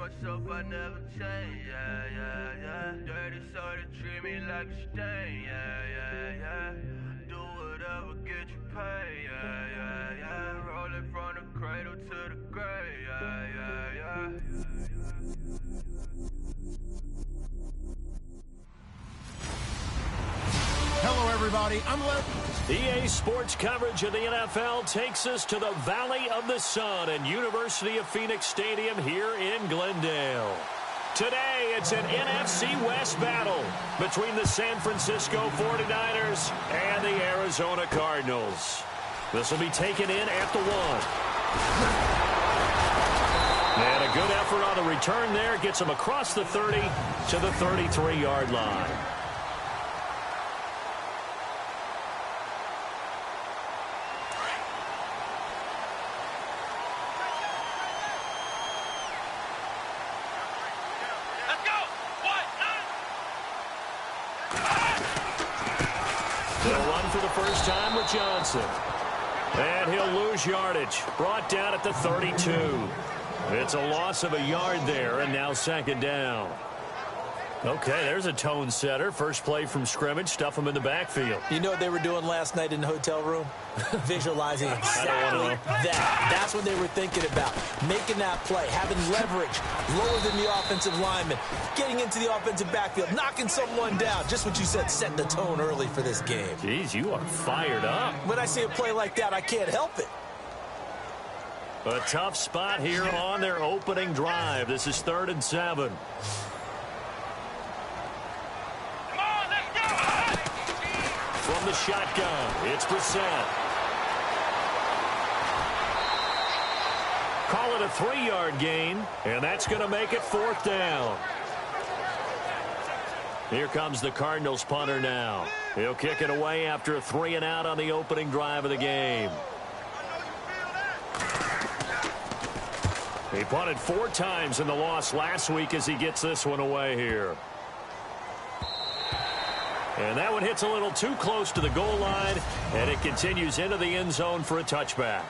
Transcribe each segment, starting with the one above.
myself, I never change, yeah, yeah, yeah. Dirty soul to treat me like a stain, yeah, yeah, yeah. Do whatever, get you paid, yeah, yeah, yeah. Roll it from the cradle to the grave, yeah, yeah, yeah. Hello, everybody. I'm Len. EA Sports coverage of the NFL takes us to the Valley of the Sun and University of Phoenix Stadium here in Glendale. Today, it's an NFC West battle between the San Francisco 49ers and the Arizona Cardinals. This will be taken in at the 1. And a good effort on the return there gets them across the 30 to the 33-yard line. First time with Johnson. And he'll lose yardage. Brought down at the 32. It's a loss of a yard there, and now second down. Okay, there's a tone setter. First play from scrimmage. Stuff him in the backfield. You know what they were doing last night in the hotel room? Visualizing exactly that. That's what they were thinking about. Making that play, having leverage, lower than the offensive lineman, getting into the offensive backfield, knocking someone down. Just what you said, setting the tone early for this game. Jeez, you are fired up. When I see a play like that, I can't help it. A tough spot here on their opening drive. This is 3rd and 7. From the shotgun, it's Brissett. Call it a 3-yard gain, and that's going to make it 4th down. Here comes the Cardinals punter now. He'll kick it away after a 3-and-out on the opening drive of the game. He punted 4 times in the loss last week as he gets this one away here. And that one hits a little too close to the goal line, and it continues into the end zone for a touchback.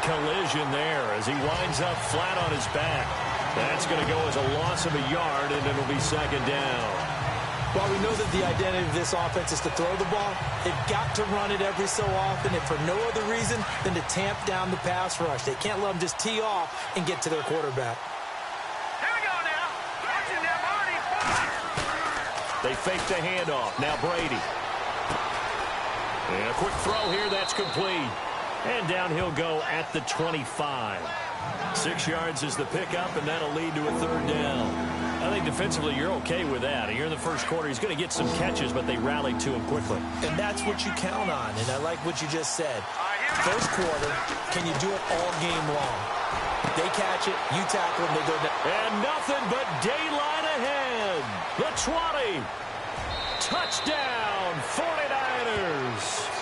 Collision there as he winds up flat on his back. That's going to go as a loss of a yard, and it'll be second down. While we know that the identity of this offense is to throw the ball, they've got to run it every so often, and for no other reason than to tamp down the pass rush. They can't let them just tee off and get to their quarterback. Here we go now. They fake the handoff. Now Brady. And a quick throw here. That's complete. And down he'll go at the 25. 6 yards is the pickup, and that'll lead to a 3rd down. I think defensively you're okay with that. Here in the first quarter, he's going to get some catches, but they rallied to him quickly. And that's what you count on, and I like what you just said. First quarter, can you do it all game long? They catch it, you tackle them, they go down. And nothing but daylight ahead. The 20. Touchdown, 49ers.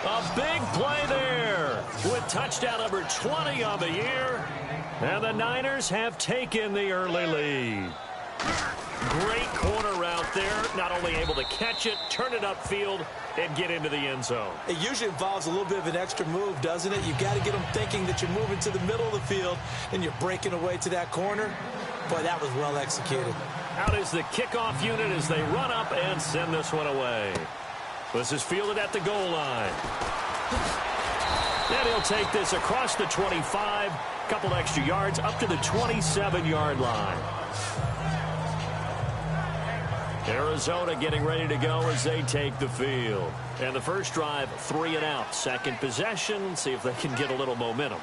A big play there with touchdown number 20 on the year. And the Niners have taken the early lead. Great corner route there. Not only able to catch it, turn it upfield, and get into the end zone. It usually involves a little bit of an extra move, doesn't it? You've got to get them thinking that you're moving to the middle of the field and you're breaking away to that corner. Boy, that was well executed. Out is the kickoff unit as they run up and send this one away. This is fielded at the goal line. And he'll take this across the 25, couple extra yards up to the 27-yard line. Arizona getting ready to go as they take the field. And the first drive, 3-and-out. Second possession, see if they can get a little momentum.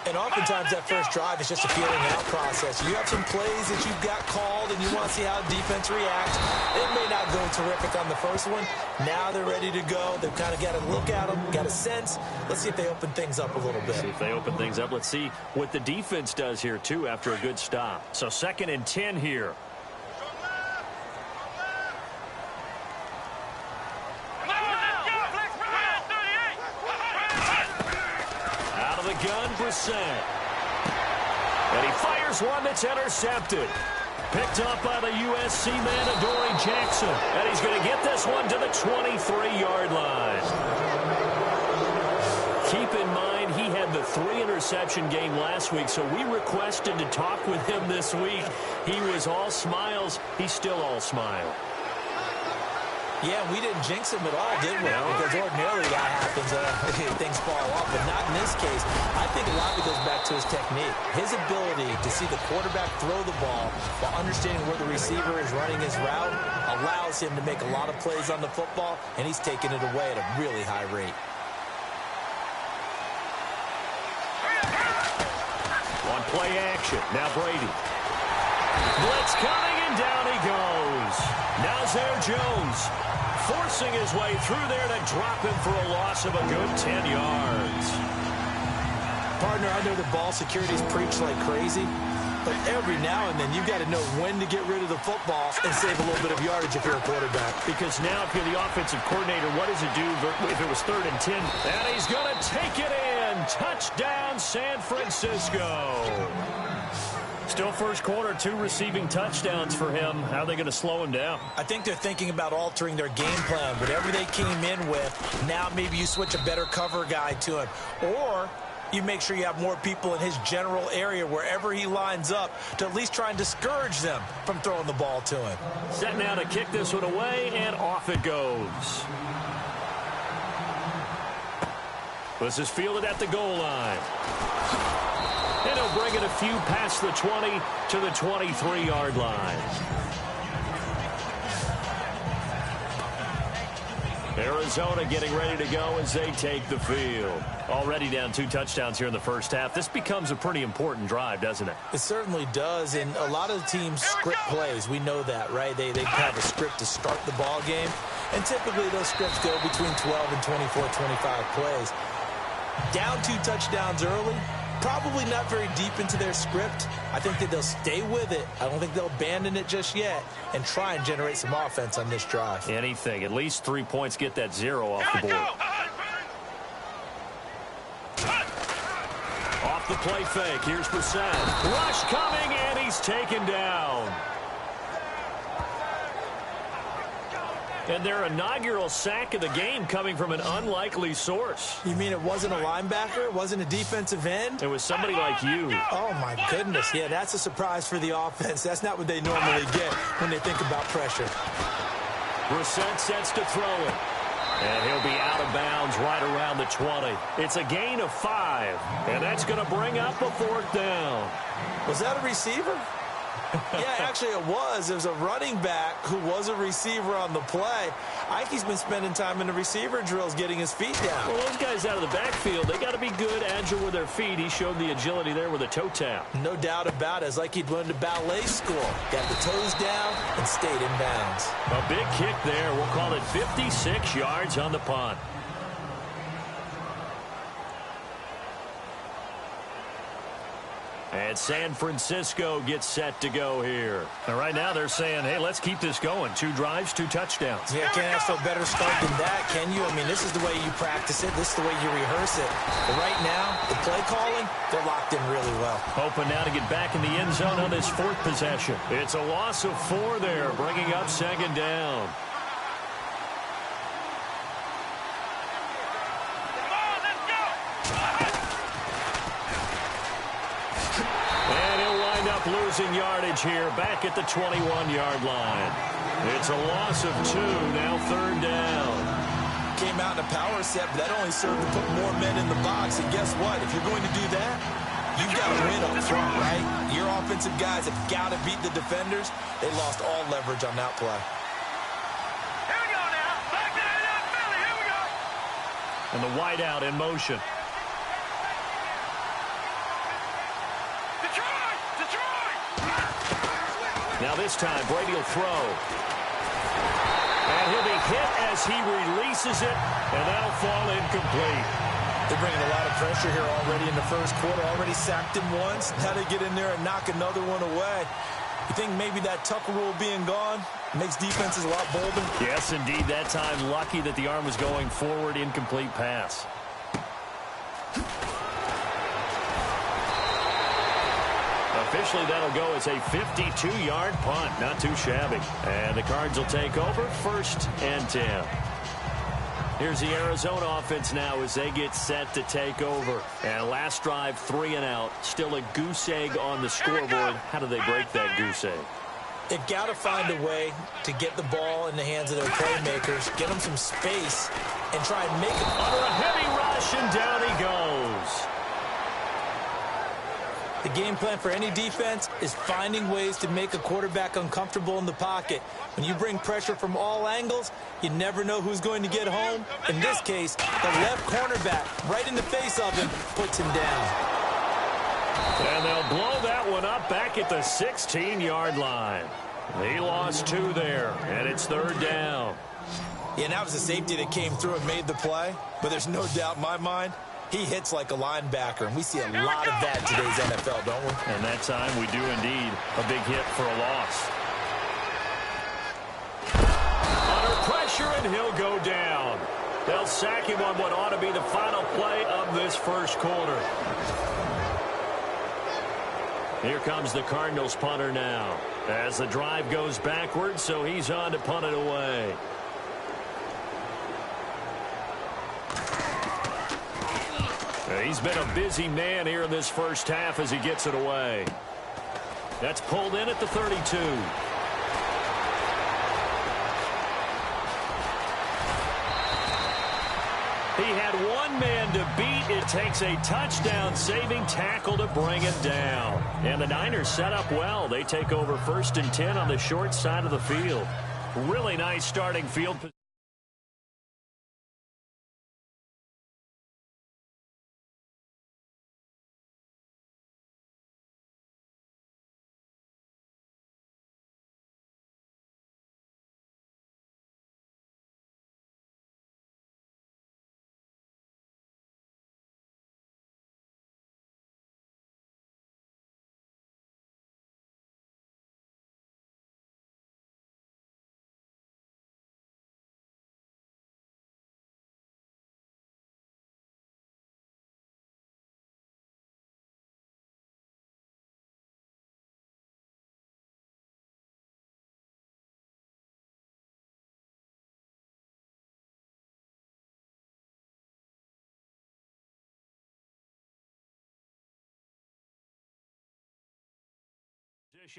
And oftentimes that first drive is just a feeling out process. You have some plays that you've got called and you want to see how the defense reacts. It may not go terrific on the first one. Now they're ready to go. They've kind of got to look at them, got a sense. Let's see if they open things up a little bit. See if they open things up. Let's see what the defense does here, too, after a good stop. So 2nd and 10 here. set. And he fires one that's intercepted. Picked up by the USC man, Adoree Jackson. And he's going to get this one to the 23-yard line. Keep in mind, he had the 3-interception game last week, so we requested to talk with him this week. He was all smiles. He's still all smile. Yeah, we didn't jinx him at all, did we? Because ordinarily that happens. Things fall off, but not in this case. I think a lot of it goes back to his technique. His ability to see the quarterback throw the ball while understanding where the receiver is running his route allows him to make a lot of plays on the football, and he's taking it away at a really high rate. On play action, now Brady. Blitz coming, and down he goes. Now Zare Jones forcing his way through there to drop him for a loss of a good 10 yards. Partner, I know the ball security's preached like crazy, but every now and then you've got to know when to get rid of the football and save a little bit of yardage if you're a quarterback. Because now if you're the offensive coordinator, what does it do if it was 3rd and 10? And he's going to take it in. Touchdown, San Francisco. Still first quarter, 2 receiving touchdowns for him. How are they going to slow him down? I think they're thinking about altering their game plan. Whatever they came in with, now maybe you switch a better cover guy to him. Or you make sure you have more people in his general area wherever he lines up to at least try and discourage them from throwing the ball to him. Set now to kick this one away, and off it goes. This is fielded at the goal line. And he'll bring it a few past the 20 to the 23-yard line. Arizona getting ready to go as they take the field. Already down 2 touchdowns here in the first half. This becomes a pretty important drive, doesn't it? It certainly does, and a lot of the teams script plays. We know that, right? They have a script to start the ball game, and typically those scripts go between 12 and 24, 25 plays. Down 2 touchdowns early, probably not very deep into their script. I think that they'll stay with it. I don't think they'll abandon it just yet and try and generate some offense on this drive. Anything. At least 3 points, get that 0 off the board. Off the play fake. Here's Brissett. Rush coming, and he's taken down. And their inaugural sack of the game coming from an unlikely source. You mean it wasn't a linebacker? It wasn't a defensive end? It was somebody like you. Oh, my goodness. Yeah, that's a surprise for the offense. That's not what they normally get when they think about pressure. Brissett sets to throw it. And he'll be out of bounds right around the 20. It's a gain of 5. And that's going to bring up a 4th down. Was that a receiver? Yeah, actually it was. There's a running back who was a receiver on the play. Ike's been spending time in the receiver drills getting his feet down. Well, those guys out of the backfield, they got to be good, agile with their feet. He showed the agility there with a toe tap. No doubt about it. It's like he'd went to ballet school. Got the toes down and stayed in bounds. A big kick there. We'll call it 56 yards on the punt. And San Francisco gets set to go here. And right now they're saying, hey, let's keep this going. 2 drives, 2 touchdowns. Yeah, can't ask for a better start than that, can you? I mean, this is the way you practice it. This is the way you rehearse it. But right now, the play calling, they're locked in really well. Hoping now to get back in the end zone on this 4th possession. It's a loss of 4 there, bringing up 2nd down. Losing yardage here back at the 21-yard line. It's a loss of 2, now 3rd down. Came out in a power set, but that only served to put more men in the box. And guess what? If you're going to do that, you've got to win up front, right? Your offensive guys have got to beat the defenders. They lost all leverage on that play. Here we go now. Back to the Philly. Here we go. And the wideout in motion. Now this time, Brady will throw. And he'll be hit as he releases it, and that'll fall incomplete. They're bringing a lot of pressure here already in the first quarter. Already sacked him once. Now they get in there and knock another one away. You think maybe that Tucker rule being gone makes defenses a lot bolder? Yes, indeed. That time, lucky that the arm was going forward. Incomplete pass. officially that'll go as a 52-yard punt. Not too shabby. And the Cards will take over 1st and 10. Here's the Arizona offense now as they get set to take over. And last drive, 3 and out. Still a goose egg on the scoreboard. How do they break that goose egg? They've got to find a way to get the ball in the hands of their playmakers, get them some space, and try and make it. Under a heavy rush, and down he goes. The game plan for any defense is finding ways to make a quarterback uncomfortable in the pocket. When you bring pressure from all angles, you never know who's going to get home. In this case, the left cornerback, right in the face of him, puts him down. And they'll blow that one up back at the 16-yard line. He lost 2 there, and it's 3rd down. Yeah, and that was a safety that came through and made the play. But there's no doubt in my mind, he hits like a linebacker, and we see a lot of that in today's NFL, don't we? And that time we do indeed a big hit for a loss. Under pressure, and he'll go down. They'll sack him on what ought to be the final play of this first quarter. Here comes the Cardinals punter now as the drive goes backwards, so he's on to punt it away. He's been a busy man here in this first half as he gets it away. That's pulled in at the 32. He had one man to beat. It takes a touchdown-saving tackle to bring him down. And the Niners set up well. They take over 1st and 10 on the short side of the field. Really nice starting field position.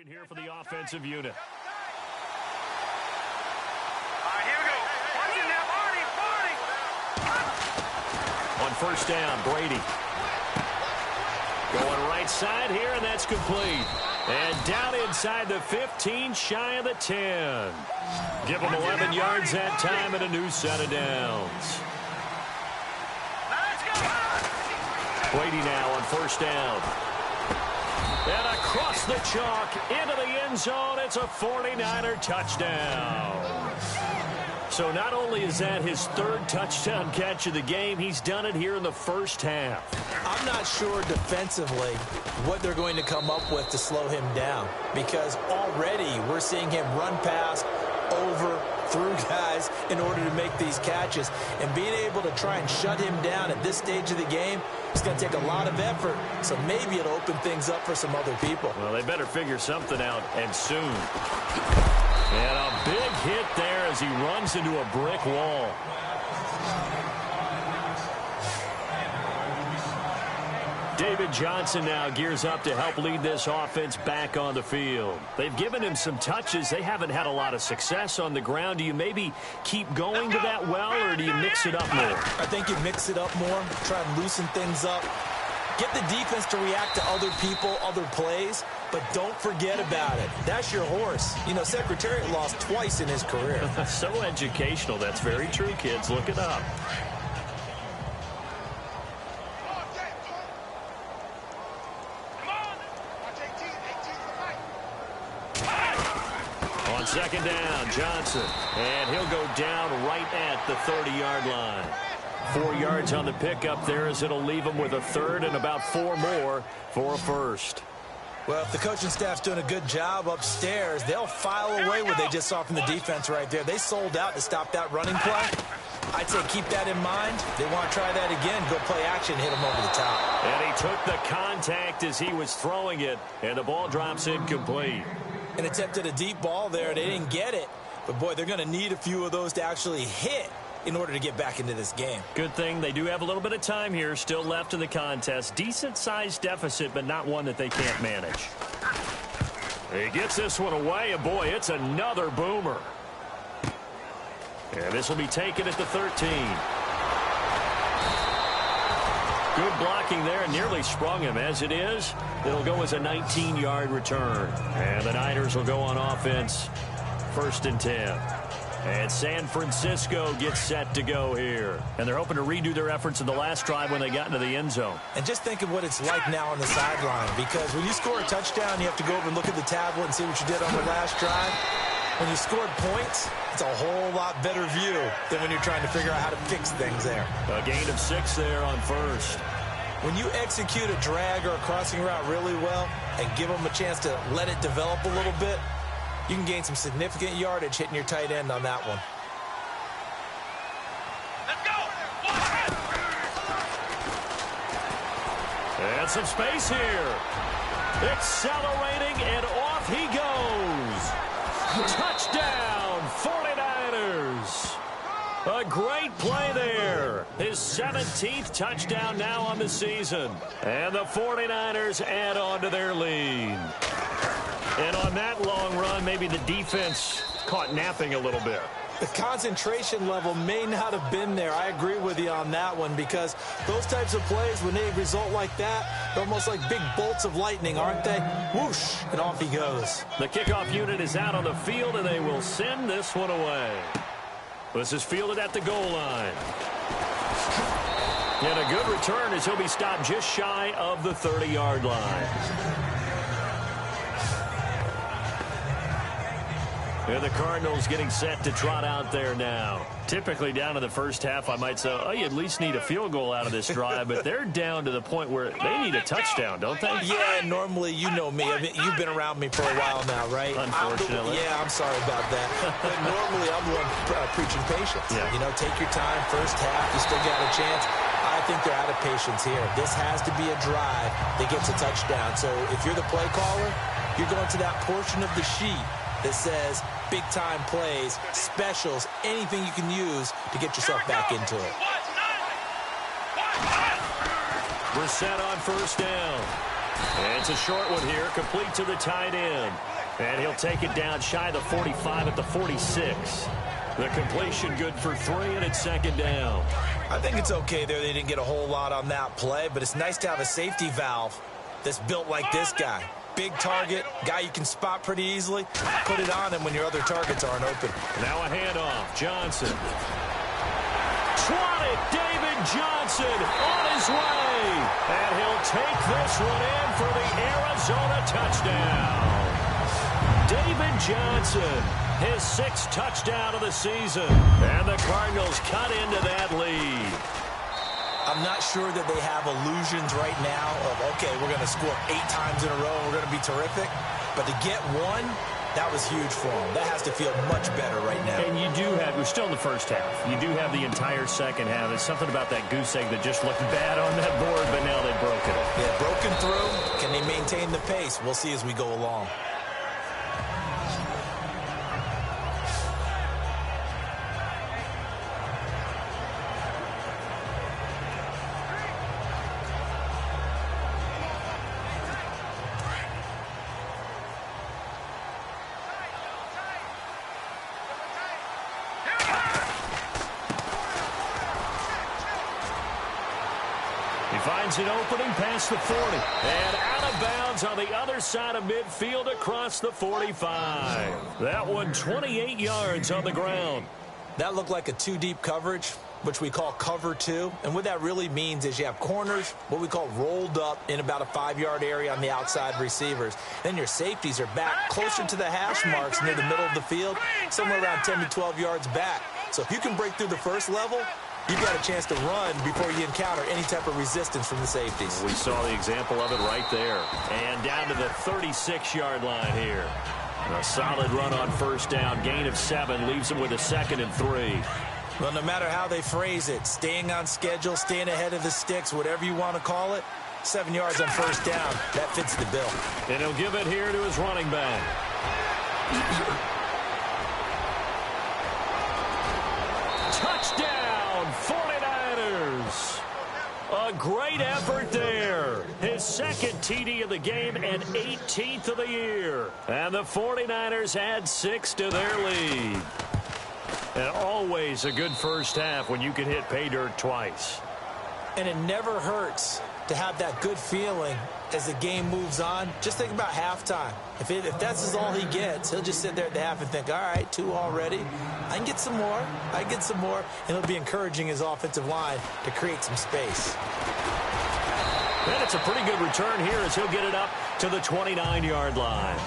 Here for the offensive unit. All right, here we go. Watch it now, Barney. On 1st down, Brady. Going right side here, and that's complete. And down inside the 15, shy of the 10. Give him 11 yards that time and a new set of downs. Brady now on 1st down. And across the chalk, into the end zone, it's a 49er touchdown. So not only is that his 3rd touchdown catch of the game, he's done it here in the first half. I'm not sure defensively what they're going to come up with to slow him down, because already we're seeing him run past, over, through guys in order to make these catches. And being able to try and shut him down at this stage of the game, it's going to take a lot of effort, so maybe it'll open things up for some other people. Well, they better figure something out, and soon. And a big hit there as he runs into a brick wall. David Johnson now gears up to help lead this offense back on the field. They've given him some touches. They haven't had a lot of success on the ground. Do you maybe keep going to that well, or do you mix it up more? I think you mix it up more, try and loosen things up. Get the defense to react to other people, other plays, but don't forget about it. That's your horse. You know, Secretariat lost twice in his career. So educational. That's very true, kids. Look it up. On 2nd down, Johnson. And he'll go down right at the 30-yard line. 4 yards on the pickup there as it'll leave him with a 3rd and about 4 more for a 1st. Well, if the coaching staff's doing a good job upstairs, they'll file away what they just saw from the defense right there. They sold out to stop that running play. I'd say keep that in mind. They want to try that again. Go play action, hit him over the top. And he took the contact as he was throwing it, and the ball drops incomplete. An attempt at a deep ball there. They didn't get it. But, boy, they're going to need a few of those to actually hit in order to get back into this game. Good thing they do have a little bit of time here still left in the contest. Decent-sized deficit, but not one that they can't manage. He gets this one away, and, boy, it's another boomer. And this will be taken at the 13. Good blocking there, and nearly sprung him. As it is, it'll go as a 19-yard return. And the Niners will go on offense, 1st and 10. And San Francisco gets set to go here. And they're hoping to redo their efforts in the last drive when they got into the end zone. And just think of what it's like now on the sideline, because when you score a touchdown, you have to go over and look at the tablet and see what you did on the last drive. When you scored points, it's a whole lot better view than when you're trying to figure out how to fix things there. A gain of 6 there on 1st. When you execute a drag or a crossing route really well and give them a chance to let it develop a little bit, you can gain some significant yardage hitting your tight end on that one. Let's go! And some space here. Accelerating, and off he goes. Touchdown, 49ers. A great play there. His 17th touchdown now on the season. And the 49ers add on to their lead. And on that long run, maybe the defense caught napping a little bit. The concentration level may not have been there. I agree with you on that one, because those types of plays, when they result like that, they're almost like big bolts of lightning, aren't they? Whoosh, and off he goes. The kickoff unit is out on the field, and they will send this one away. This is fielded at the goal line. And a good return as he'll be stopped just shy of the 30-yard line. And the Cardinals getting set to trot out there now. Typically down in the first half, I might say, oh, you at least need a field goal out of this drive. But they're down to the point where they need a touchdown, don't they? Yeah, normally, you know me. I mean, you've been around me for a while now, right? Unfortunately. I'm sorry about that. But normally, I'm the one preaching patience. Yeah. You know, take your time. First half, you still got a chance. I think they're out of patience here. This has to be a drive that gets a touchdown. So if you're the play caller, you're going to that portion of the sheet that says big-time plays, specials, anything you can use to get yourself back into it. We're set on 1st down. And it's a short one here, complete to the tight end. And he'll take it down shy of the 45 at the 46. The completion good for 3, and it's 2nd down. I think it's okay there. They didn't get a whole lot on that play, but it's nice to have a safety valve that's built like this guy. Big target, guy you can spot pretty easily. Put it on him when your other targets aren't open. Now a handoff. Johnson. Swatted. David Johnson on his way. And he'll take this one in for the Arizona touchdown. David Johnson, his 6th touchdown of the season. And the Cardinals cut into that lead. I'm not sure that they have illusions right now of, okay, we're going to score 8 times in a row and we're going to be terrific. But to get one, that was huge for them. That has to feel much better right now. And you do have, we're still in the first half. You do have the entire second half. There's something about that goose egg that just looked bad on that board, but now they've broken it. Yeah, broken through. Can they maintain the pace? We'll see as we go along. Finds an opening past the 40. And out of bounds on the other side of midfield across the 45. That one 28 yards on the ground. That looked like a 2-deep coverage, which we call cover 2. And what that really means is you have corners, what we call rolled up in about a 5-yard area on the outside receivers. Then your safeties are back closer to the hash marks near the middle of the field, somewhere around 10 to 12 yards back. So if you can break through the first level, you've got a chance to run before you encounter any type of resistance from the safeties. We saw the example of it right there. And down to the 36-yard line here. A solid run on 1st down. Gain of 7 leaves them with a 2nd and 3. Well, no matter how they phrase it, staying on schedule, staying ahead of the sticks, whatever you want to call it, 7 yards on first down, that fits the bill. And he'll give it here to his running back. Touchdown, 49ers. A great effort there. His second TD of the game and 18th of the year. And the 49ers add 6 to their lead. And always a good first half when you can hit pay dirt twice. And it never hurts to have that good feeling as the game moves on. Just think about halftime. If that's all he gets, he'll just sit there at the half and think, all right, 2 already. I can get some more. I can get some more. And he'll be encouraging his offensive line to create some space. And it's a pretty good return here as he'll get it up to the 29-yard line.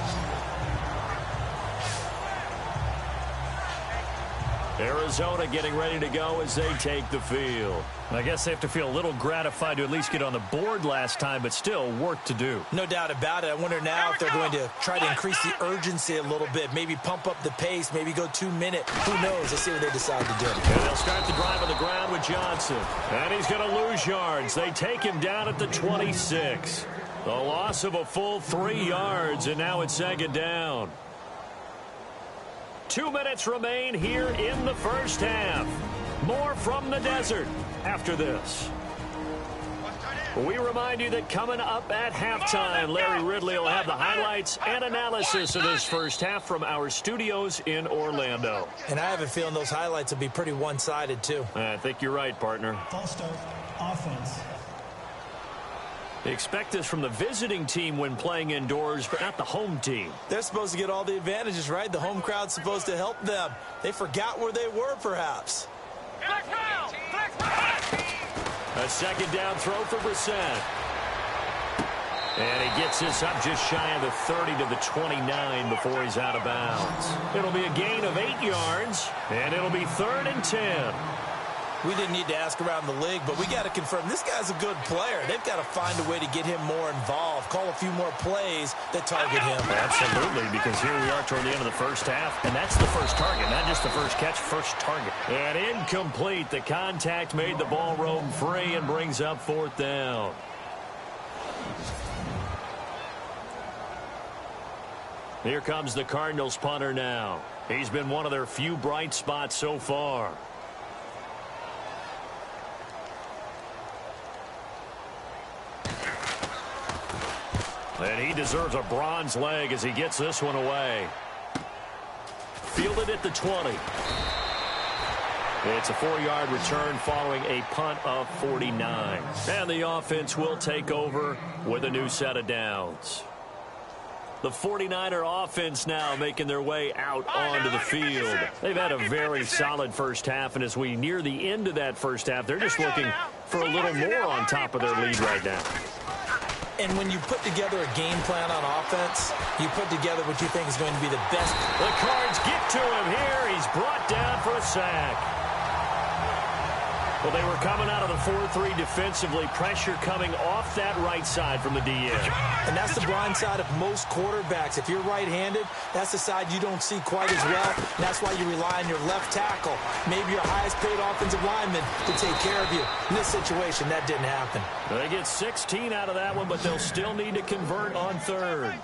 Arizona getting ready to go as they take the field. I guess they have to feel a little gratified to at least get on the board last time, but still work to do. No doubt about it. I wonder now if they're going to try to increase the urgency a little bit, maybe pump up the pace, maybe go 2-minute. Who knows? Let's see what they decide to do. And they'll start the drive on the ground with Johnson. And he's going to lose yards. They take him down at the 26. A loss of a full 3 yards, and now it's second down. 2 minutes remain here in the first half. More from the desert after this. We remind you that coming up at halftime, Larry Ridley will have the highlights and analysis of this first half from our studios in Orlando. And I have a feeling those highlights will be pretty one-sided, too. I think you're right, partner. False start, offense. Expect this from the visiting team when playing indoors, but not the home team. They're supposed to get all the advantages, right? The home crowd's supposed to help them. They forgot where they were, perhaps. A second down throw for Brissett. And he gets this up just shy of the 30 to the 29 before he's out of bounds. It'll be a gain of 8 yards, and it'll be 3rd and 10. We didn't need to ask around the league, but we got to confirm this guy's a good player. They've got to find a way to get him more involved, call a few more plays that target him. Absolutely, because here we are toward the end of the first half, and that's the first target, not just the first catch, first target. And incomplete. The contact made the ball roam free and brings up 4th down. Here comes the Cardinals punter now. He's been one of their few bright spots so far. And he deserves a bronze leg as he gets this one away. Fielded at the 20. It's a 4-yard return following a punt of 49. And the offense will take over with a new set of downs. The 49er offense now making their way out onto the field. They've had a very solid first half, and as we near the end of that first half, they're just looking for a little more on top of their lead right now. And when you put together a game plan on offense, you put together what you think is going to be the best. The Cards get to him here. He's brought down for a sack. Well, they were coming out of the 4-3 defensively. Pressure coming off that right side from the DN. And that's the blind side of most quarterbacks. If you're right-handed, that's the side you don't see quite as well. And that's why you rely on your left tackle, maybe your highest-paid offensive lineman, to take care of you. In this situation, that didn't happen. They get 16 out of that one, but they'll still need to convert on 3rd.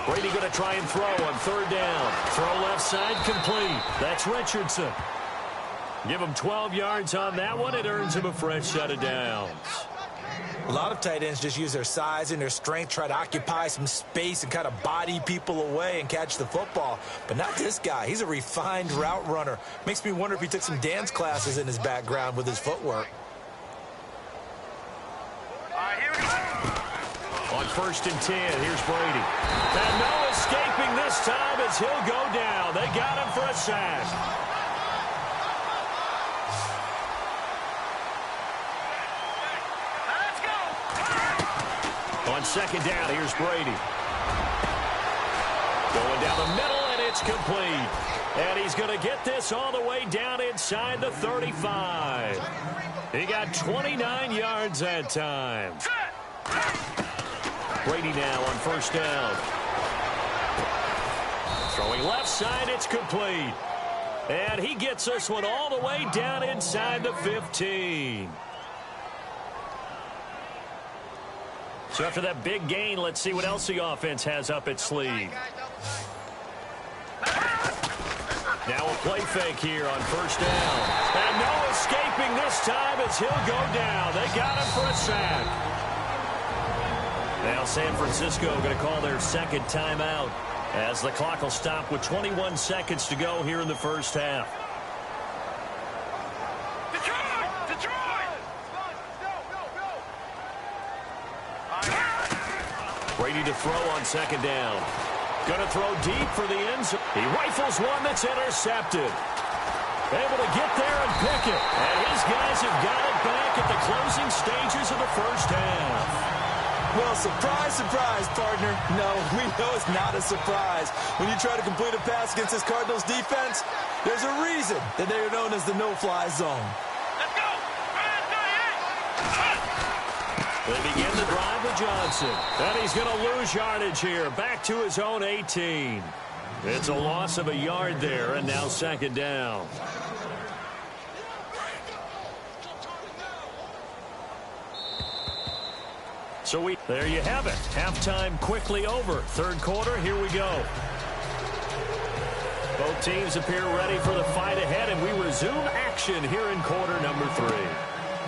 Brady going to try and throw on 3rd down. Throw left side complete. That's Richardson. Give him 12 yards on that one. It earns him a fresh set of downs. A lot of tight ends just use their size and their strength, try to occupy some space and kind of body people away and catch the football. But not this guy. He's a refined route runner. Makes me wonder if he took some dance classes in his background with his footwork. On 1st and 10, here's Brady. And no escaping this time as he'll go down. They got him for a sack. Let's go. On 2nd down, here's Brady. Going down the middle, and it's complete. And he's going to get this all the way down inside the 35. He got 29 yards that time. Brady now on 1st down. Throwing left side, it's complete. And he gets this one all the way down inside the 15. So after that big gain, let's see what else the offense has up its sleeve. Now a play fake here on first down. And no escaping this time as he'll go down. They got him for a sack. Now San Francisco going to call their second timeout as the clock will stop with 21 seconds to go here in the first half. Brady to throw on second down. Going to throw deep for the end zone. He rifles one that's intercepted. Able to get there and pick it. And his guys have got it back at the closing stages of the first half. Well, surprise, surprise, partner. No, we know it's not a surprise. When you try to complete a pass against this Cardinals defense, there's a reason that they are known as the no-fly zone. Let's go! They begin the drive with Johnson. And he's going to lose yardage here. Back to his own 18. It's a loss of a yard there, and now second down. So there you have it. Halftime quickly over. Third quarter, here we go. Both teams appear ready for the fight ahead, and we resume action here in quarter number 3.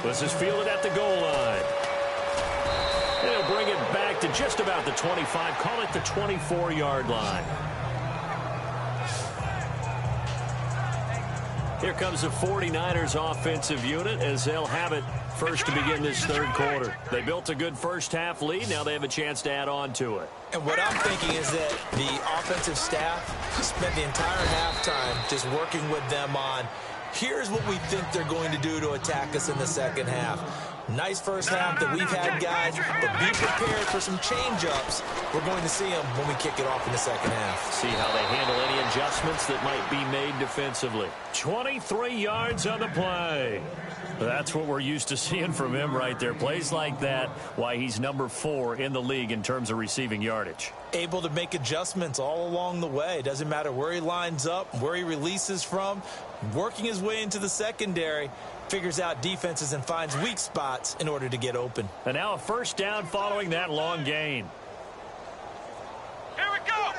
This is fielded at the goal line. They'll bring it back to just about the 25. Call it the 24-yard line. Here comes the 49ers offensive unit as they'll have it first to begin this third quarter. They built a good first half lead. Now they have a chance to add on to it. And what I'm thinking is that the offensive staff spent the entire halftime just working with them on, here's what we think they're going to do to attack us in the second half. Nice first half that we've had, guys, but be prepared for some change-ups. We're going to see them when we kick it off in the second half. See how they handle any adjustments that might be made defensively. 23 yards on the play. That's what we're used to seeing from him right there. Plays like that, why he's number 4 in the league in terms of receiving yardage. Able to make adjustments all along the way. Doesn't matter where he lines up, where he releases from. Working his way into the secondary, figures out defenses and finds weak spots in order to get open. And now a first down following that long gain. Here we go!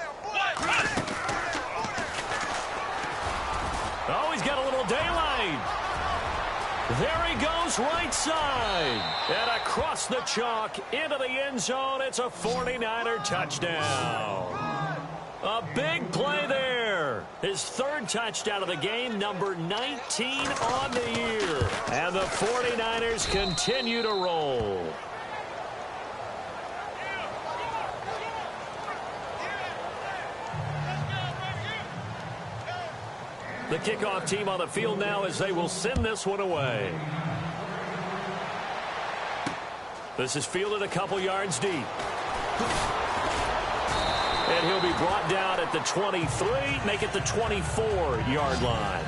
Oh, he's got a little daylight. There he goes right side. And across the chalk into the end zone. It's a 49er touchdown. A big play there. His third touchdown of the game, number 19 on the year. And the 49ers continue to roll. The kickoff team on the field now as they will send this one away. This is fielded a couple yards deep. And he'll be brought down at the 23, make it the 24-yard line.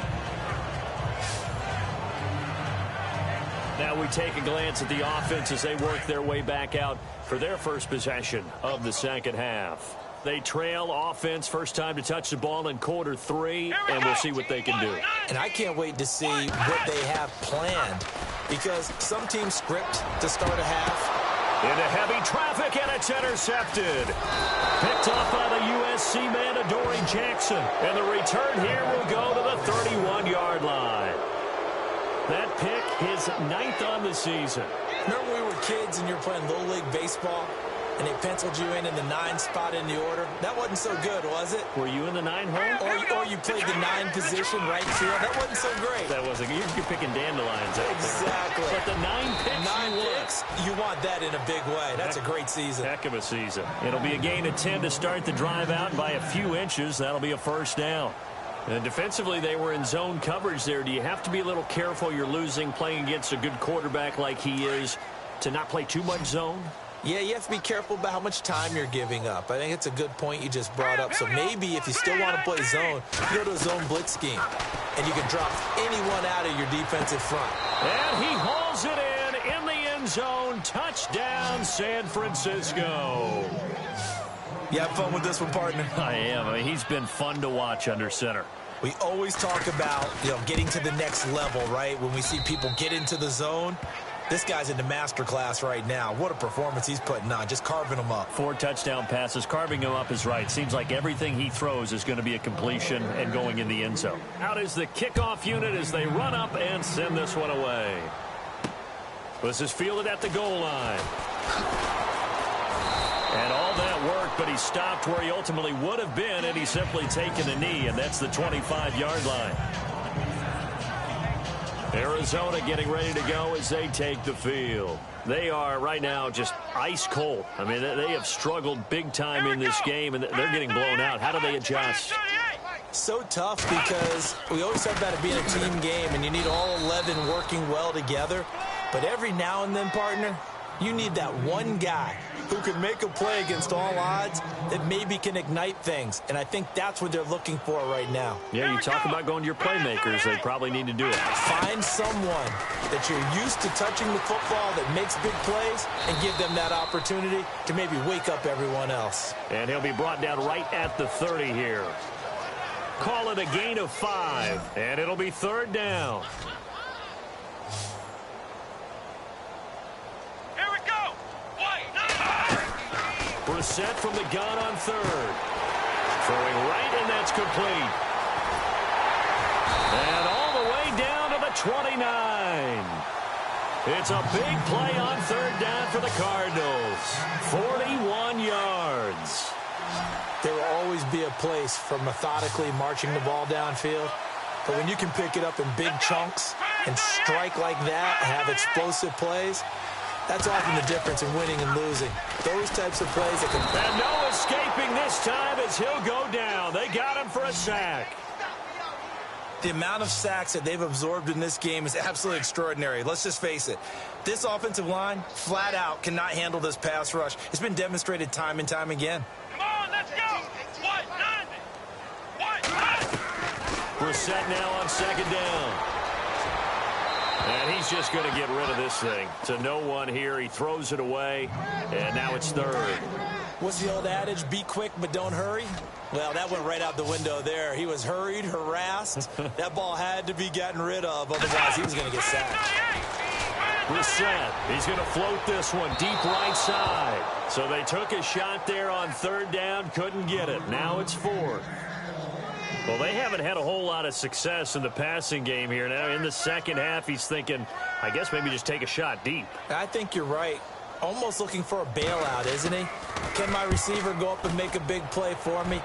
Now we take a glance at the offense as they work their way back out for their first possession of the second half. They trail offense, first time to touch the ball in quarter 3, and we'll see what they can do. And I can't wait to see what they have planned, because some teams script to start a half. Into heavy traffic, and it's intercepted. Picked off by the USC man, Adoree Jackson. And the return here will go to the 31-yard line. That pick, his 9th on the season. Remember when we were kids and you were playing Little League Baseball, and they penciled you in the 9 spot in the order? That wasn't so good, was it? Were you in the 9 hole? Or you played the 9 position right field? That wasn't so great. That wasn't. You're picking dandelions out exactly. There. But the 9 picks, 9 picks, you want that in a big way. That's a great season. Heck of a season. It'll be a gain of 10 to start the drive out, and by a few inches, that'll be a first down. And defensively, they were in zone coverage there. Do you have to be a little careful? You're losing, playing against a good quarterback like he is, to not play too much zone? Yeah, you have to be careful about how much time you're giving up. I think it's a good point you just brought up. So maybe if you still want to play zone, you go to a zone blitz scheme, and you can drop anyone out of your defensive front. And he hauls it in the end zone. Touchdown, San Francisco. You have fun with this one, partner? I am. I mean, he's been fun to watch under center. We always talk about, getting to the next level, right? When we see people get into the zone, this guy's in the master class right now. What a performance he's putting on, just carving them up. 4 touchdown passes. Carving him up is right. Seems like everything he throws is going to be a completion and going in the end zone. Out is the kickoff unit as they run up and send this one away. This is fielded at the goal line. And all that work, but he stopped where he ultimately would have been, and he's simply taken a knee, and that's the 25-yard line. Arizona getting ready to go as they take the field. They are right now just ice cold. I mean, they have struggled big time in this game, and they're getting blown out. How do they adjust? So tough because we always talk about it being a team game, and you need all 11 working well together. But every now and then, partner, you need that one guy who can make a play against all odds that maybe can ignite things. And I think that's what they're looking for right now. Yeah, you talk about going to your playmakers. They probably need to do it. Find someone that you're used to touching the football that makes big plays and give them that opportunity to maybe wake up everyone else. And he'll be brought down right at the 30 here. Call it a gain of 5, and it'll be 3rd down. Brissett from the gun on 3rd. Throwing right, and that's complete. And all the way down to the 29. It's a big play on 3rd down for the Cardinals. 41 yards. There will always be a place for methodically marching the ball downfield. But when you can pick it up in big chunks and strike like that and have explosive plays, that's often the difference in winning and losing. Those types of plays that can... And no escaping this time as he'll go down. They got him for a sack. The amount of sacks that they've absorbed in this game is absolutely extraordinary. Let's just face it. This offensive line, flat out, cannot handle this pass rush. It's been demonstrated time and time again. Come on, let's go. Brissett now on 2nd down. And he's just going to get rid of this thing. To no one here. He throws it away, and now it's 3rd. What's the old adage? Be quick, but don't hurry? Well, that went right out the window there. He was hurried, harassed. That ball had to be gotten rid of. Otherwise, he was going to get sacked. Brissett, he's going to float this one deep right side. So they took a shot there on 3rd down, couldn't get it. Now it's 4th. Well, they haven't had a whole lot of success in the passing game here. Now, in the second half, he's thinking, I guess maybe just take a shot deep. I think you're right. Almost looking for a bailout, isn't he? Can my receiver go up and make a big play for me?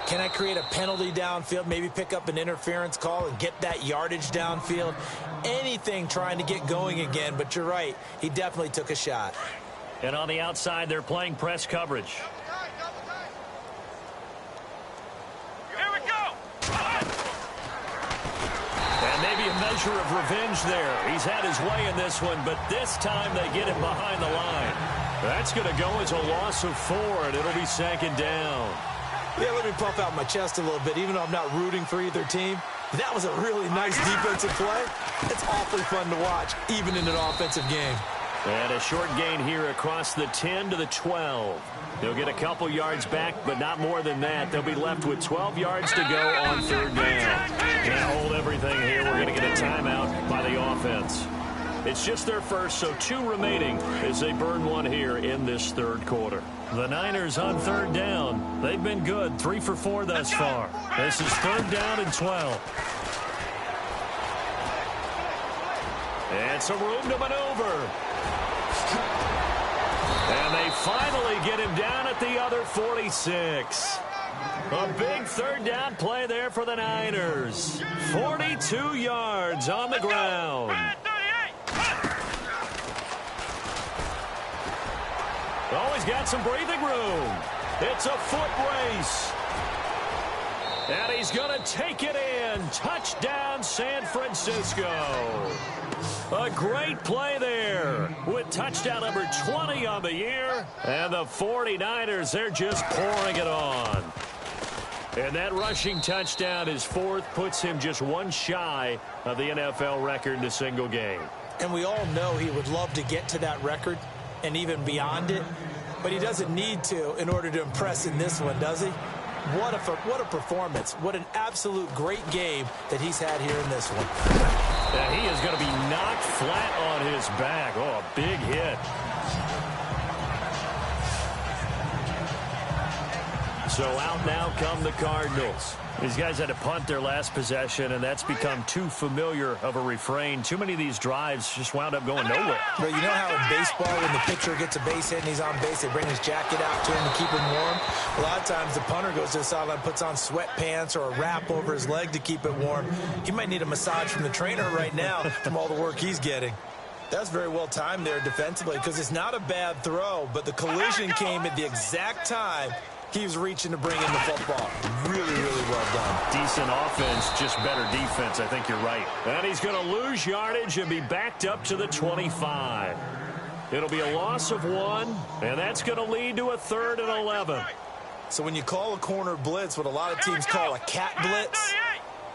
Can I create a penalty downfield, maybe pick up an interference call and get that yardage downfield? Anything trying to get going again, but you're right. He definitely took a shot. And on the outside, they're playing press coverage. Maybe a measure of revenge there. He's had his way in this one, but this time they get him behind the line. That's going to go as a loss of 4, and it'll be 2nd down. Yeah, let me puff out my chest a little bit, even though I'm not rooting for either team. That was a really nice defensive play. It's awfully fun to watch, even in an offensive game. And a short gain here across the 10 to the 12. They'll get a couple yards back, but not more than that. They'll be left with 12 yards to go on 3rd down. Can't hold everything here. We're going to get a timeout by the offense. It's just their first, so 2 remaining as they burn one here in this 3rd quarter. The Niners on 3rd down. They've been good, 3 for 4 thus far. This is 3rd down and 12. And some room to maneuver. And they finally get him down at the other 46. A big 3rd down play there for the Niners. 42 yards on the ground. Oh, he's got some breathing room. It's a foot race. And he's going to take it in. Touchdown, San Francisco. A great play there with touchdown number 20 on the year. And the 49ers, they're just pouring it on. And that rushing touchdown, his 4th, puts him just 1 shy of the NFL record in a single game. And we all know he would love to get to that record and even beyond it. but he doesn't need to in order to impress in this one, does he? What a performance. What an absolute great game that he's had here in this one. And he is going to be knocked flat on his back. Oh, a big hit. So out now come the Cardinals. These guys had to punt their last possession, and that's become too familiar of a refrain. Too many of these drives just wound up going nowhere. But you know how in baseball, when the pitcher gets a base hit and he's on base, they bring his jacket out to him to keep him warm? A lot of times the punter goes to the sideline, puts on sweatpants or a wrap over his leg to keep it warm. He might need a massage from the trainer right now from all the work he's getting. That's very well timed there defensively, because it's not a bad throw, but the collision came at the exact time he was reaching to bring in the football. Really, really well done. Decent offense, just better defense. I think you're right. And he's going to lose yardage and be backed up to the 25. It'll be a loss of 1, and that's going to lead to a 3rd and 11. So when you call a corner blitz, what a lot of teams call a cat blitz,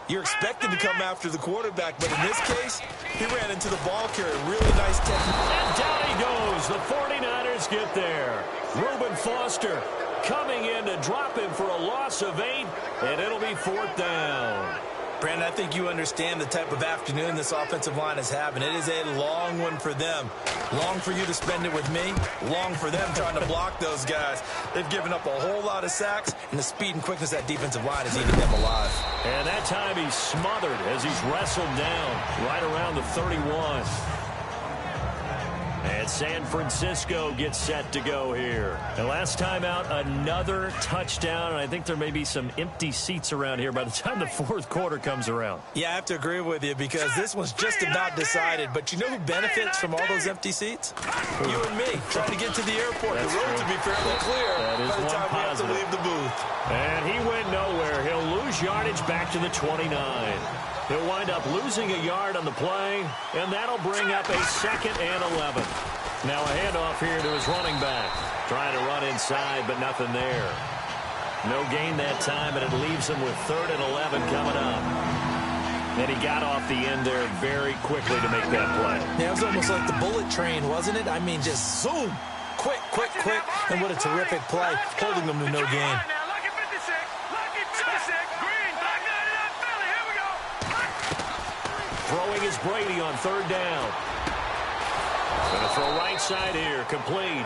you're expected to come after the quarterback, but in this case, he ran into the ball carrier. Really nice technique. And down he goes. The 49ers get there. Reuben Foster coming in to drop him for a loss of 8, and it'll be 4th down. Brandon, I think you understand the type of afternoon this offensive line is having. It is a long one for them. Long for you to spend it with me. Long for them trying to block those guys. They've given up a whole lot of sacks, and the speed and quickness of that defensive line is eating them alive. And that time he's smothered as he's wrestled down right around the 31. And San Francisco gets set to go here. And last time out, another touchdown. And I think there may be some empty seats around here by the time the 4th quarter comes around. Yeah, I have to agree with you because this one's just about decided. But you know who benefits from all those empty seats? You and me, trying to get to the airport. That's the road to be fairly clear that is by the time we have to leave the booth. And he went nowhere. He'll lose yardage back to the 29. He'll wind up losing a yard on the play, and that'll bring up a 2nd and 11. Now a handoff here to his running back. Trying to run inside, but nothing there. No gain that time, and it leaves him with 3rd and 11 coming up. And he got off the end there very quickly to make that play. Yeah, it was almost like the bullet train, wasn't it? I mean, just zoom. Quick, quick, quick. And what a terrific play, holding them to no gain. Throwing is Brady on 3rd down. Going to throw right side here, complete.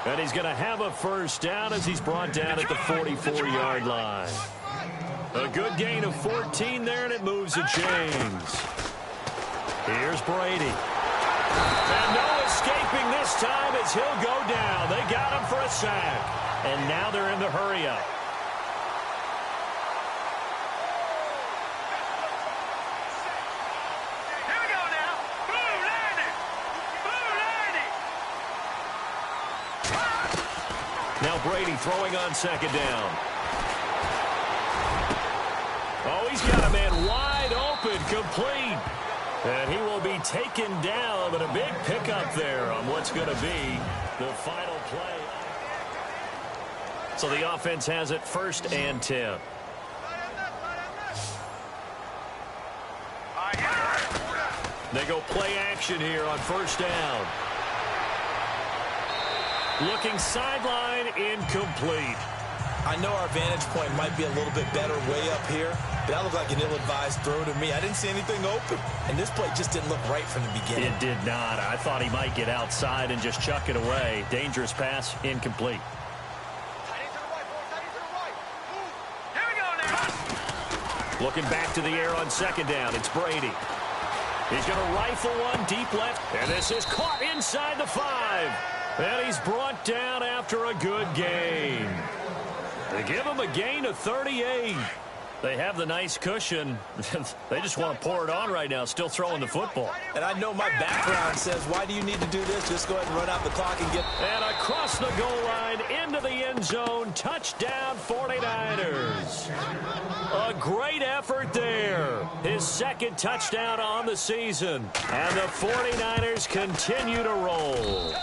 And he's going to have a 1st down as he's brought down at the 44-yard line. A good gain of 14 there, and it moves to James. Here's Brady. And no escaping this time as he'll go down. They got him for a sack. And now they're in the hurry-up. Now Brady throwing on 2nd down. Oh, he's got a man wide open, complete. And he will be taken down, but a big pickup there on what's going to be the final play. So the offense has it 1st and 10. They go play action here on 1st down. Looking sideline, incomplete. I know our vantage point might be a little bit better way up here, but that looked like an ill-advised throw to me. I didn't see anything open, and this play just didn't look right from the beginning. It did not. I thought he might get outside and just chuck it away. Dangerous pass, incomplete. Looking back to the air on 2nd down, it's Brady. He's going to rifle one deep left, and this is caught inside the 5. And he's brought down after a good gain. They give him a gain of 38. They have the nice cushion. They just want to pour it on right now, still throwing the football. And I know my background says, why do you need to do this? Just go ahead and run out the clock and get... And across the goal line, into the end zone, touchdown 49ers. A great effort there. His 2nd touchdown on the season. And the 49ers continue to roll.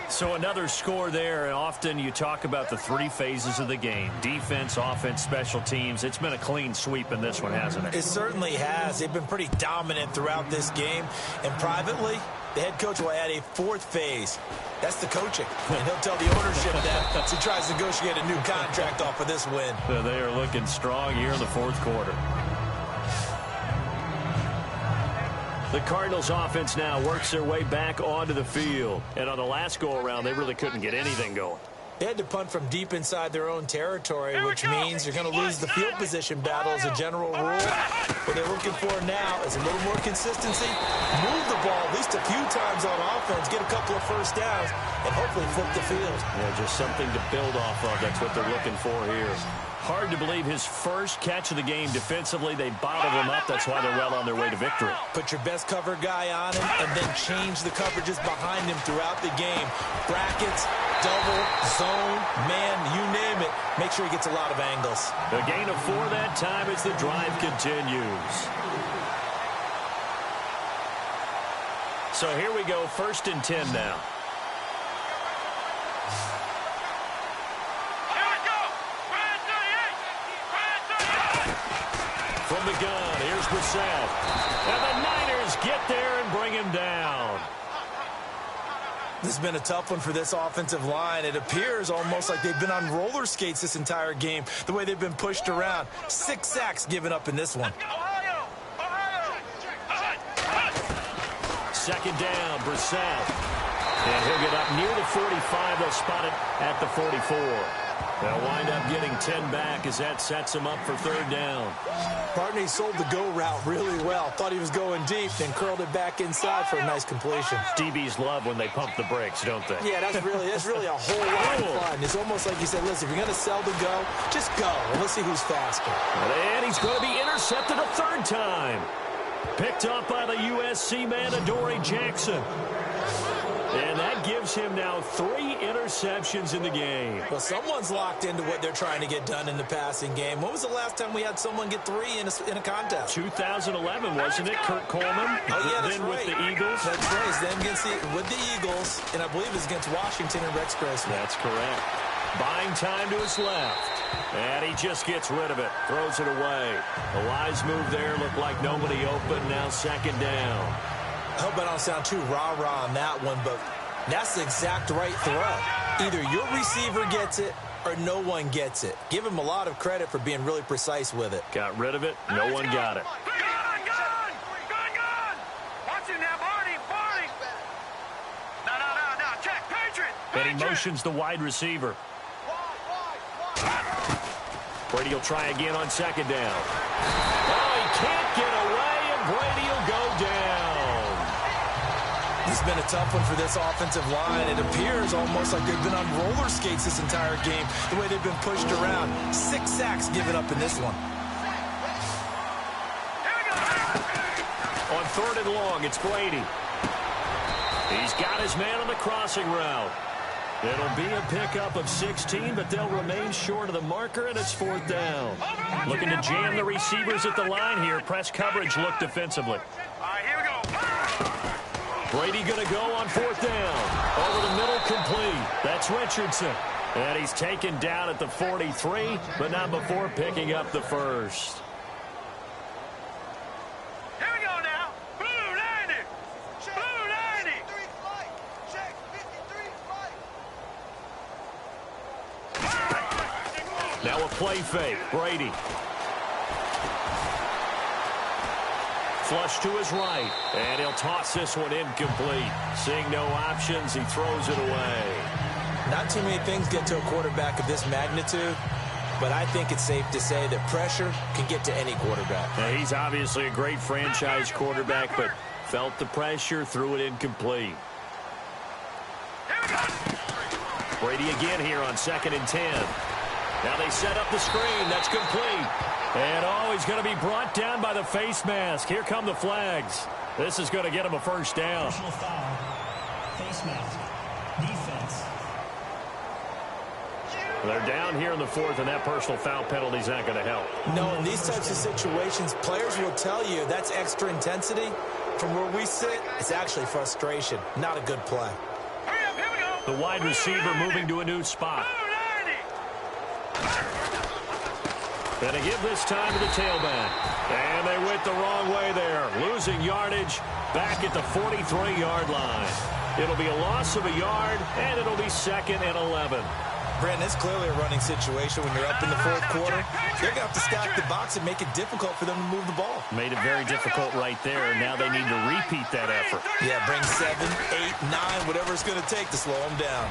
So another score there, and often you talk about the 3 phases of the game. Defense, offense, special teams. It's been a clean sweep in this one, hasn't it? It certainly has. They've been pretty dominant throughout this game. And privately, The head coach will add a fourth phase. That's the coaching. And he'll tell the ownership that as he tries to negotiate a new contract off of this win. They are looking strong here in the fourth quarter. The Cardinals offense now works their way back onto the field. And on the last go-around, they really couldn't get anything going. They had to punt from deep inside their own territory, which means you're going to lose the field position battle as a general rule. What they're looking for now is a little more consistency, move the ball at least a few times on offense, get a couple of first downs, and hopefully flip the field. Yeah, just something to build off of. That's what they're looking for here. Hard to believe his first catch of the game defensively. They bottled him up. That's why they're well on their way to victory. Put your best cover guy on him and then change the coverages behind him throughout the game. Brackets, double, zone, man, you name it. Make sure he gets a lot of angles. A gain of 4 that time as the drive continues. So here we go, 1st and 10 now. From the gun, here's Brissett. And the Niners get there and bring him down. This has been a tough one for this offensive line. It appears almost like they've been on roller skates this entire game, the way they've been pushed around. 6 sacks given up in this one. Second down, Brissett. And he'll get up near the 45. They'll spot it at the 44. They'll wind up getting 10 back as that sets him up for 3rd down. Barney sold the go route really well. Thought he was going deep, then curled it back inside for a nice completion. DBs love when they pump the brakes, don't they? Yeah, that's really a whole lot of fun. It's almost like you said, listen, if you're going to sell the go, just go. And let's see who's faster. And he's going to be intercepted a 3rd time. Picked up by the USC man, Adoree Jackson. And that gives him now 3 interceptions in the game. Well, someone's locked into what they're trying to get done in the passing game. When was the last time we had someone get 3 in a contest? 2011, wasn't it? Kurt Coleman. Oh, yeah, that's then right. With the Eagles. That's right. Then with the Eagles, and I believe it's against Washington and Rex Grossman. That's correct. Buying time to his left. And he just gets rid of it. Throws it away. The wise move there. Looked like nobody open. Now 2nd down. I hope I don't sound too rah-rah on that one, but that's the exact right throw. Either your receiver gets it or no one gets it. Give him a lot of credit for being really precise with it. Got rid of it. No one got it. Gun! Watch him now, Barney! No, check, Patriot! And he motions the wide receiver. Brady will try again on 2nd down. Oh, he can't get away, and Brady will go down. It's been a tough one for this offensive line. It appears almost like they've been on roller skates this entire game, the way they've been pushed around. 6 sacks given up in this one. On 3rd and long, it's Brady. He's got his man on the crossing route. It'll be a pickup of 16, but they'll remain short of the marker, and it's 4th down. Looking to jam the receivers at the line here. Press coverage look defensively. All right, here we go. Brady going to go on 4th down. Over the middle, complete. That's Richardson. And he's taken down at the 43, but not before picking up the 1st. Here we go now. Blue 90. Blue 90. Check 53 Now a play fake. Brady. Flush to his right. And he'll toss this one incomplete. Seeing no options, he throws it away. Not too many things get to a quarterback of this magnitude, but I think it's safe to say that pressure can get to any quarterback. Now, he's obviously a great franchise quarterback, but felt the pressure, threw it incomplete. Brady again here on 2nd and 10. Now they set up the screen. That's complete. And, oh, he's going to be brought down by the face mask. Here come the flags. This is going to get him a 1st down. Personal foul. Face mask. Defense. They're down here in the 4th, and that personal foul penalty is not going to help. No, in these types of situations, players will tell you that's extra intensity. From where we sit, it's actually frustration. Not a good play. Hurry up, here we go. The wide receiver moving to a new spot. And to give this time to the tailback. And they went the wrong way there. Losing yardage back at the 43-yard line. It'll be a loss of a yard, and it'll be 2nd and 11. Brandon, it's clearly a running situation when you're up in the fourth quarter. They're going to have to stack the box and make it difficult for them to move the ball. Made it very difficult right there, and now they need to repeat that effort. Yeah, bring 7, 8, 9, whatever it's going to take to slow them down.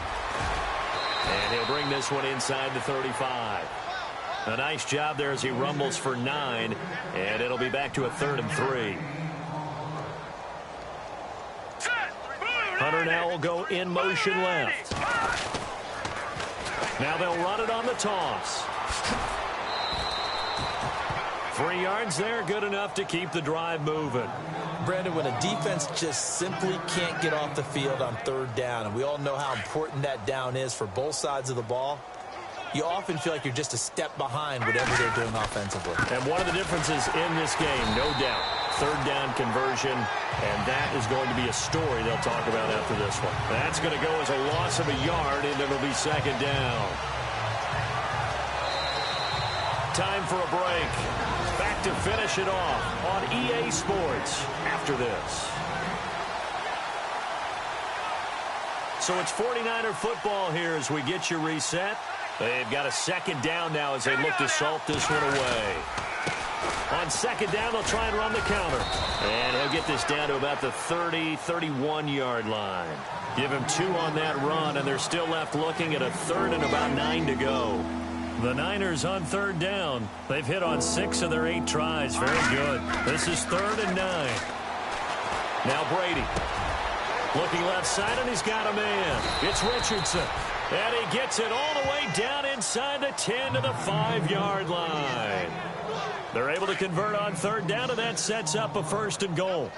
And he'll bring this one inside the 35. A nice job there as he rumbles for 9, and it'll be back to a 3rd and 3. Hunter now will go in motion left. Now they'll run it on the toss. 3 yards there, good enough to keep the drive moving. Brandon, when a defense just simply can't get off the field on 3rd down, and we all know how important that down is for both sides of the ball, you often feel like you're just a step behind whatever they're doing offensively. And one of the differences in this game, no doubt, 3rd down conversion, and that is going to be a story they'll talk about after this one. That's going to go as a loss of a yard, and it'll be 2nd down. Time for a break. Back to finish it off on EA Sports after this. So it's 49er football here as we get you reset. They've got a 2nd down now as they look to salt this one away. On 2nd down, they'll try and run the counter. And he'll get this down to about the 30, 31-yard line. Give him 2 on that run, and they're still left looking at a 3rd and about 9 to go. The Niners on 3rd down. They've hit on 6 of their 8 tries. Very good. This is 3rd and 9. Now Brady. Looking left side, and he's got a man. It's Richardson. And he gets it all the way down inside the 10 to the 5-yard line. They're able to convert on 3rd down, and that sets up a 1st and goal.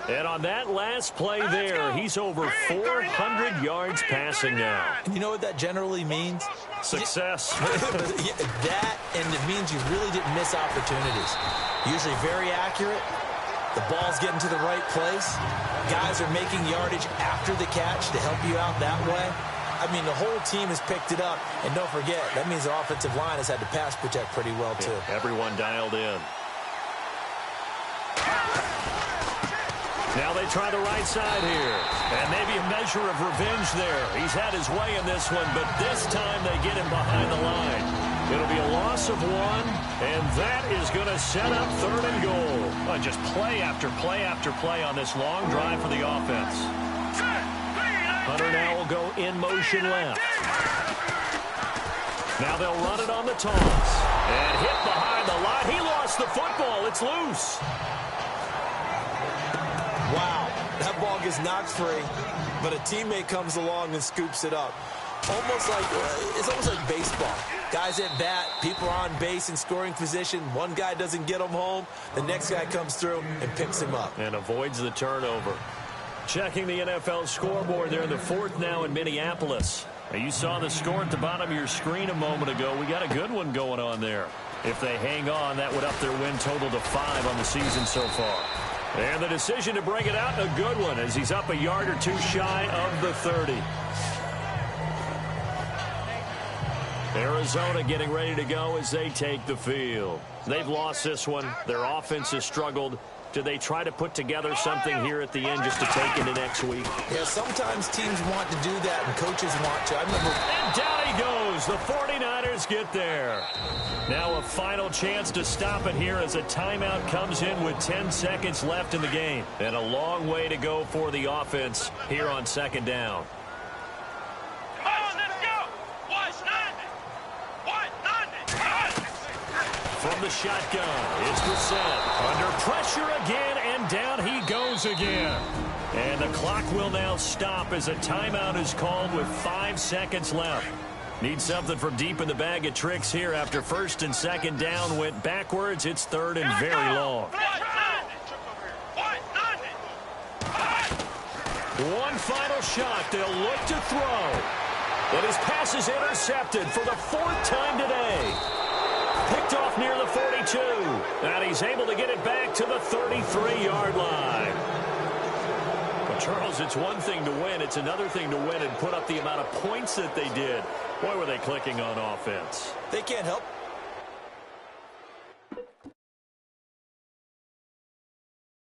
And on that last play there, he's over 400 yards passing now. And you know what that generally means? Success. That, and it means you really didn't miss opportunities. Usually very accurate. The ball's getting to the right place. Guys are making yardage after the catch to help you out that way. I mean, the whole team has picked it up. And don't forget, that means the offensive line has had to pass protect pretty well, too. Yeah, everyone dialed in. Now they try the right side here. And maybe a measure of revenge there. He's had his way in this one, but this time they get him behind the line. It'll be a loss of 1, and that is going to set up 3rd and goal. Just play after play after play on this long drive for the offense. Hunter now will go in motion left. Now they'll run it on the toss. And hit behind the line. He lost the football. It's loose. Wow, that ball gets knocked free, but a teammate comes along and scoops it up. It's almost like baseball. Guys at bat, people are on base in scoring position. One guy doesn't get him home. The next guy comes through and picks him up. And avoids the turnover. Checking the NFL scoreboard there in the 4th now in Minneapolis. Now you saw the score at the bottom of your screen a moment ago. We got a good one going on there. If they hang on, that would up their win total to 5 on the season so far. And the decision to bring it out, a good one, as he's up a yard or 2 shy of the 30. Arizona getting ready to go as they take the field. They've lost this one. Their offense has struggled. Do they try to put together something here at the end just to take into next week? Yeah, sometimes teams want to do that and coaches want to. I remember. And down he goes. The 49ers get there. Now a final chance to stop it here as a timeout comes in with 10 seconds left in the game. And a long way to go for the offense here on 2nd down. From the shotgun, it's Brissett. Under pressure again, and down he goes again. And the clock will now stop as a timeout is called with 5 seconds left. Need something from deep in the bag of tricks here after 1st and 2nd down went backwards. It's 3rd and very long. One final shot. They'll look to throw. But his pass is intercepted for the 4th time today. Picked off near the 42. And he's able to get it back to the 33-yard line. Well, Charles, it's one thing to win. It's another thing to win and put up the amount of points that they did. Boy, were they clicking on offense. They can't help